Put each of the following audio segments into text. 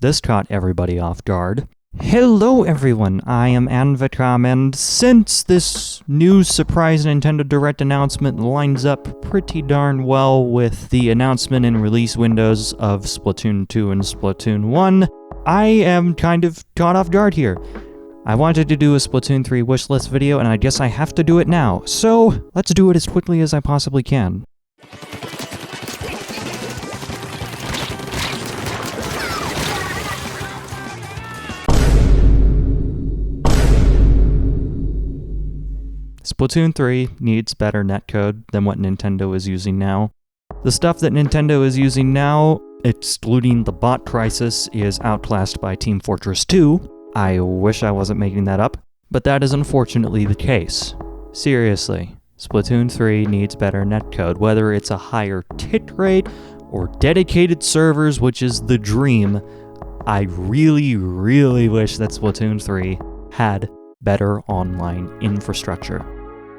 This caught everybody off guard. Hello everyone, I am Anvikram, and since this new surprise Nintendo Direct announcement lines up pretty darn well with the announcement and release windows of Splatoon 2 and Splatoon 1, I am kind of caught off guard here. I wanted to do a Splatoon 3 wishlist video, and I guess I have to do it now, so let's do it as quickly as I possibly can. Splatoon 3 needs better netcode than what Nintendo is using now. The stuff that Nintendo is using now, excluding the bot crisis, is outclassed by Team Fortress 2. I wish I wasn't making that up, but that is unfortunately the case. Seriously, Splatoon 3 needs better netcode, whether it's a higher tick rate or dedicated servers, which is the dream. I really wish that Splatoon 3 had better online infrastructure.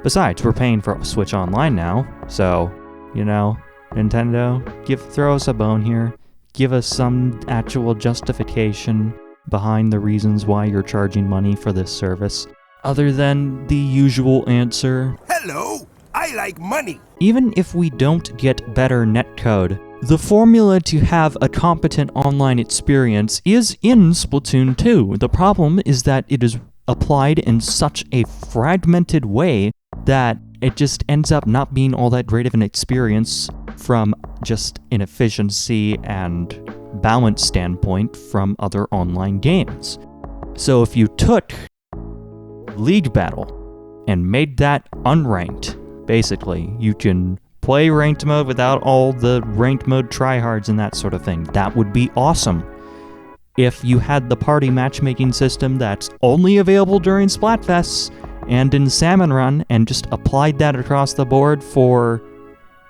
Besides, we're paying for Switch Online now, so, Nintendo, throw us a bone here. Give us some actual justification behind the reasons why you're charging money for this service, other than the usual answer, "Hello, I like money." Even if we don't get better netcode, the formula to have a competent online experience is in Splatoon 2. The problem is that it is applied in such a fragmented way that it just ends up not being all that great of an experience from just an efficiency and balance standpoint from other online games. So if you took League Battle and made that unranked, basically, you can play ranked mode without all the ranked mode tryhards and that sort of thing. That would be awesome. If you had the party matchmaking system that's only available during Splatfests and in Salmon Run, and just applied that across the board for,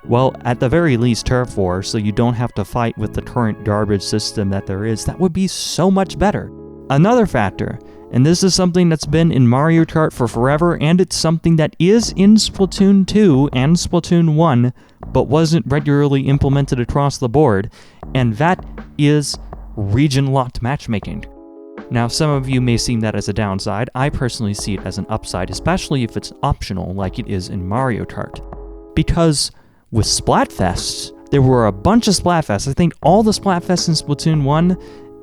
well, at the very least Turf War, so you don't have to fight with the current garbage system that there is, that would be so much better. Another factor, and this is something that's been in Mario Kart for forever, and it's something that is in Splatoon 2 and Splatoon 1, but wasn't regularly implemented across the board, and that is region-locked matchmaking. Now, some of you may see that as a downside. I personally see it as an upside, especially if it's optional like it is in Mario Kart. Because with Splatfests, there were a bunch of Splatfests. I think all the Splatfests in Splatoon 1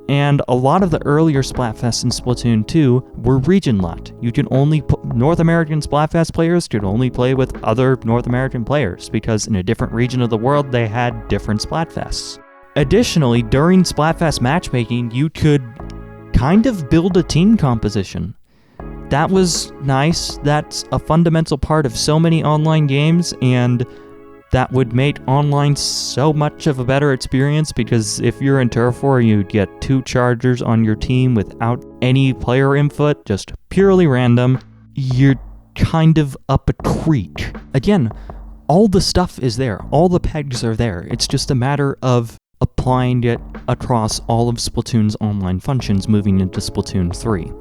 and a lot of the earlier Splatfests in Splatoon 2 were region-locked. You can only North American Splatfest players could only play with other North American players, because in a different region of the world, they had different Splatfests. Additionally, during Splatfest matchmaking, you could kind of build a team composition. That was nice. That's a fundamental part of so many online games, and that would make online so much of a better experience, because if you're in Turf War, you get 2 chargers on your team without any player input, just purely random, you're kind of up a creek. Again, all the stuff is there. All the pegs are there. It's just a matter of applying it across all of Splatoon's online functions moving into Splatoon 3.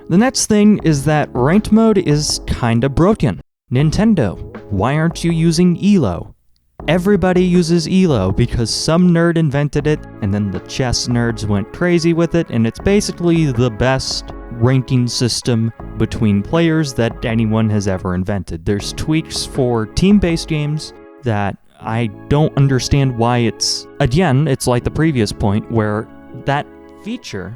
The next thing is that ranked mode is kinda broken. Nintendo, why aren't you using ELO? Everybody uses ELO because some nerd invented it, and then the chess nerds went crazy with it, and it's basically the best ranking system between players that anyone has ever invented. There's tweaks for team-based games that I don't understand why it's like the previous point, where that feature,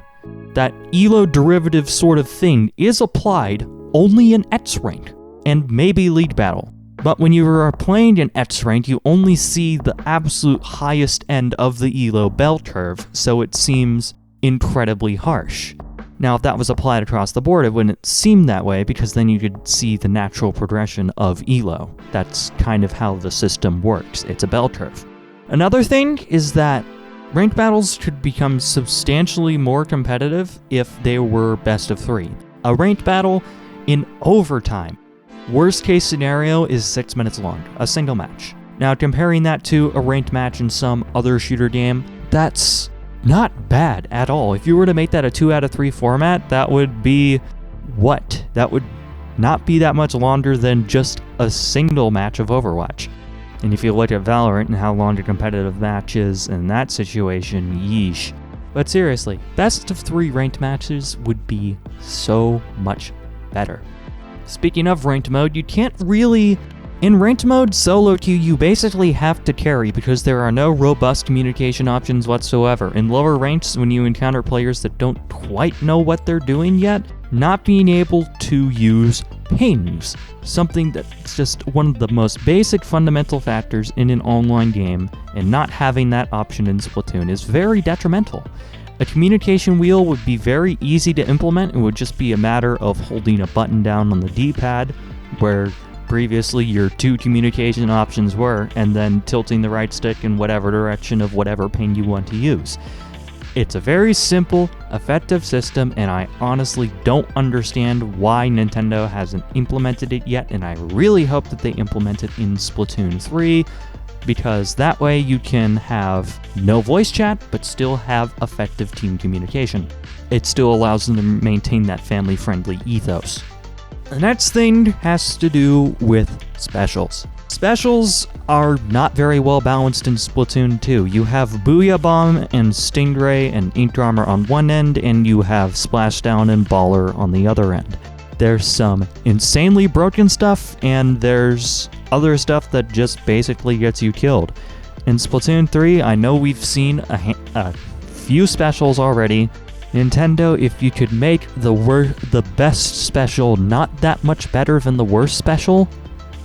that ELO derivative sort of thing, is applied only in X rank, and maybe League Battle. But when you are playing in X rank, you only see the absolute highest end of the ELO bell curve, so it seems incredibly harsh. Now, if that was applied across the board, it wouldn't seem that way, because then you could see the natural progression of ELO. That's kind of how the system works. It's a bell curve. Another thing is that ranked battles could become substantially more competitive if they were best of 3. A ranked battle in overtime, worst case scenario, is 6 minutes long, a single match. Now, comparing that to a ranked match in some other shooter game, that's not bad at all. If you were to make that a 2 out of 3 format, that would be what? That would not be that much longer than just a single match of Overwatch. And if you look at Valorant and how long a competitive match is in that situation, yeesh. But seriously, best of 3 ranked matches would be so much better. Speaking of ranked mode, you can't really... In ranked mode, solo queue, you basically have to carry because there are no robust communication options whatsoever. In lower ranks, when you encounter players that don't quite know what they're doing yet, not being able to use pings, something that's just one of the most basic fundamental factors in an online game, and not having that option in Splatoon is very detrimental. A communication wheel would be very easy to implement. It would just be a matter of holding a button down on the D-pad, where previously your 2 communication options were, and then tilting the right stick in whatever direction of whatever ping you want to use. It's a very simple, effective system, and I honestly don't understand why Nintendo hasn't implemented it yet, and I really hope that they implement it in Splatoon 3, because that way you can have no voice chat, but still have effective team communication. It still allows them to maintain that family-friendly ethos. The next thing has to do with specials. Specials are not very well balanced in Splatoon 2. You have Booyah Bomb and Stingray and Ink Armor on one end, and you have Splashdown and Baller on the other end. There's some insanely broken stuff, and there's other stuff that just basically gets you killed. In Splatoon 3, I know we've seen a few specials already. Nintendo, if you could make the best special not that much better than the worst special,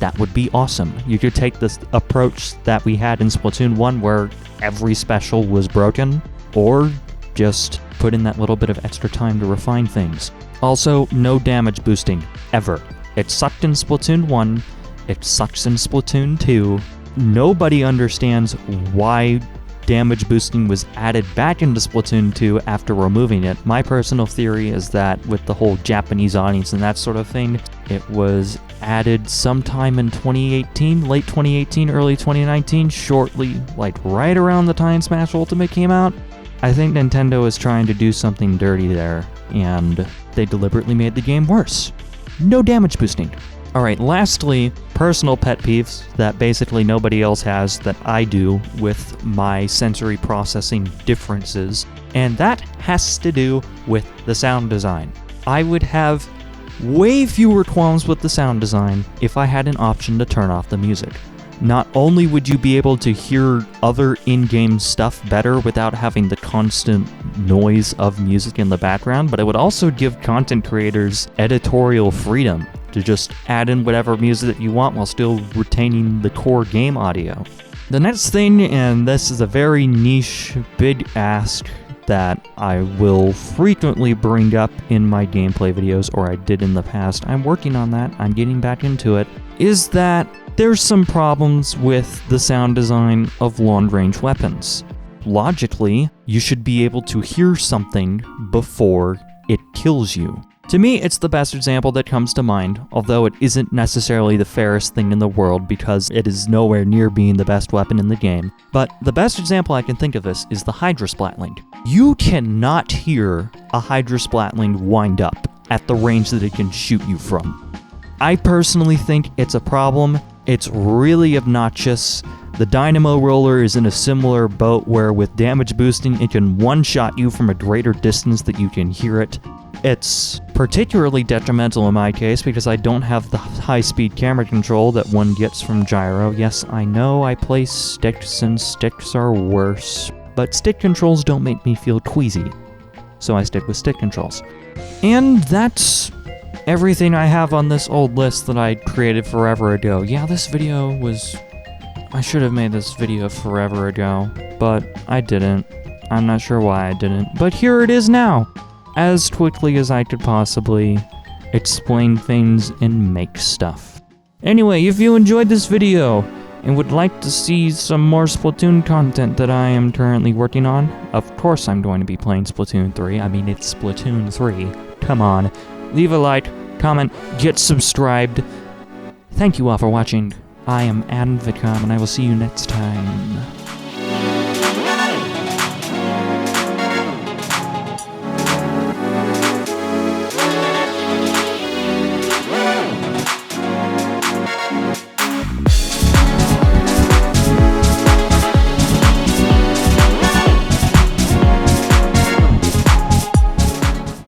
that would be awesome. You could take this approach that we had in Splatoon 1 where every special was broken, or just put in that little bit of extra time to refine things. Also, no damage boosting, ever. It sucked in Splatoon 1, it sucks in Splatoon 2. Nobody understands why damage boosting was added back into Splatoon 2 after removing it. My personal theory is that with the whole Japanese audience and that sort of thing, it was added sometime in 2018, late 2018, early 2019, shortly, like right around the time Smash Ultimate came out. I think Nintendo is trying to do something dirty there, and they deliberately made the game worse. No damage boosting. Alright, lastly, personal pet peeves that basically nobody else has that I do with my sensory processing differences, and that has to do with the sound design. I would have way fewer qualms with the sound design if I had an option to turn off the music. Not only would you be able to hear other in-game stuff better without having the constant noise of music in the background, but it would also give content creators editorial freedom to just add in whatever music that you want while still retaining the core game audio. The next thing, and this is a very niche, big ask that I will frequently bring up in my gameplay videos, or I did in the past, I'm working on that, I'm getting back into it, is that there's some problems with the sound design of long-range weapons. Logically, you should be able to hear something before it kills you. To me, it's the best example that comes to mind, although it isn't necessarily the fairest thing in the world because it is nowhere near being the best weapon in the game. But the best example I can think of this is the Hydra Splatling. You cannot hear a Hydra Splatling wind up at the range that it can shoot you from. I personally think it's a problem. It's really obnoxious. The Dynamo Roller is in a similar boat where with damage boosting, it can one-shot you from a greater distance that you can hear it. It's particularly detrimental in my case because I don't have the high-speed camera control that one gets from Gyro. Yes, I know I play sticks and sticks are worse, but stick controls don't make me feel queasy, so I stick with stick controls. And that's everything I have on this old list that I created forever ago. Yeah, this video was... I should have made this video forever ago, but I didn't. I'm not sure why I didn't, but here it is now, as quickly as I could possibly explain things and make stuff. Anyway, if you enjoyed this video and would like to see some more Splatoon content that I am currently working on, of course I'm going to be playing Splatoon 3. I mean, it's Splatoon 3. Come on. Leave a like, comment, get subscribed. Thank you all for watching. I am Adam Vidcom, and I will see you next time.